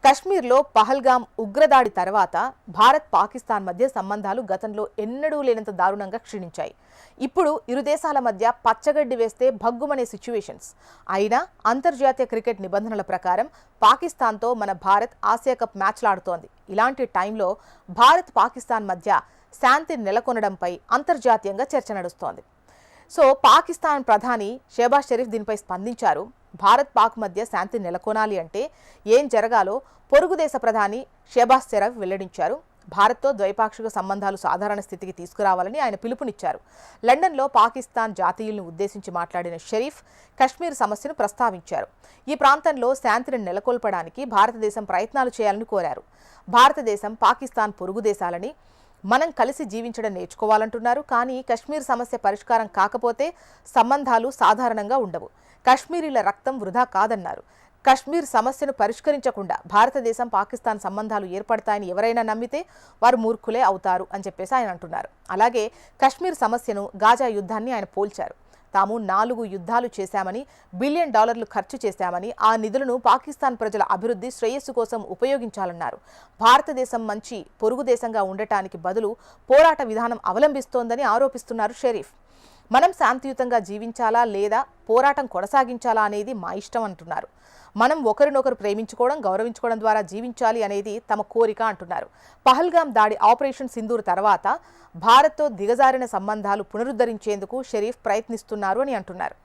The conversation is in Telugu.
కశ్మీర్లో పహల్గామ్ ఉగ్రదాడి తర్వాత భారత్ పాకిస్తాన్ మధ్య సంబంధాలు గతంలో ఎన్నడూ లేనంత దారుణంగా క్షీణించాయి. ఇప్పుడు ఇరు దేశాల మధ్య పచ్చగడ్డి వేస్తే భగ్గుమనే సిచ్యువేషన్స్. అయినా అంతర్జాతీయ క్రికెట్ నిబంధనల ప్రకారం పాకిస్తాన్తో మన భారత్ ఆసియా కప్ మ్యాచ్లాడుతోంది. ఇలాంటి టైంలో భారత్ పాకిస్తాన్ మధ్య శాంతి నెలకొనడంపై అంతర్జాతీయంగా చర్చ నడుస్తోంది. సో పాకిస్తాన్ ప్రధాని షెహబాజ్ షరీఫ్ దీనిపై స్పందించారు. భారత్ పాక్ మధ్య శాంతి నెలకొనాలి అంటే ఏం జరగాలో పొరుగు దేశ ప్రధాని షెహబాజ్ షరీఫ్ వెల్లడించారు. భారత్తో ద్వైపాక్షిక సంబంధాలు సాధారణ స్థితికి తీసుకురావాలని ఆయన పిలుపునిచ్చారు. లండన్లో పాకిస్తాన్ జాతీయులను ఉద్దేశించి మాట్లాడిన షరీఫ్ కశ్మీర్ సమస్యను ప్రస్తావించారు. ఈ ప్రాంతంలో శాంతిని నెలకొల్పడానికి భారతదేశం ప్రయత్నాలు చేయాలని కోరారు. భారతదేశం పాకిస్తాన్ పొరుగు దేశాలని మనం కలిసి జీవించడం నేర్చుకోవాలంటున్నారు. కానీ కశ్మీర్ సమస్య పరిష్కారం కాకపోతే సంబంధాలు సాధారణంగా ఉండవు. కశ్మీరీల రక్తం వృధా కాదన్నారు. కశ్మీర్ సమస్యను పరిష్కరించకుండా భారతదేశం పాకిస్తాన్ సంబంధాలు ఏర్పడతాయని ఎవరైనా నమ్మితే వారు మూర్ఖులే అవుతారు అని చెప్పేసి ఆయన అంటున్నారు. అలాగే కశ్మీర్ సమస్యను గాజా యుద్ధాన్ని ఆయన పోల్చారు. తాము 4 యుద్ధాలు చేశామని, $1 బిలియన్ ఖర్చు చేశామని, ఆ నిధులను పాకిస్తాన్ ప్రజల అభివృద్ధి శ్రేయస్సు కోసం ఉపయోగించాలన్నారు. భారతదేశం మంచి పొరుగు దేశంగా ఉండటానికి బదులు పోరాట విధానం అవలంబిస్తోందని ఆరోపిస్తున్నారు షరీఫ్. మనం శాంతియుతంగా జీవించాలా లేదా పోరాటం కొనసాగించాలా అనేది మా ఇష్టం అంటున్నారు. మనం ఒకరినొకరు ప్రేమించుకోవడం, గౌరవించుకోవడం ద్వారా జీవించాలి అనేది తమ కోరిక అంటున్నారు. పహల్గామ్ దాడి ఆపరేషన్ సింధూర్ తర్వాత భారత్తో దిగజారిన సంబంధాలు పునరుద్ధరించేందుకు షరీఫ్ ప్రయత్నిస్తున్నారు అని అంటున్నారు.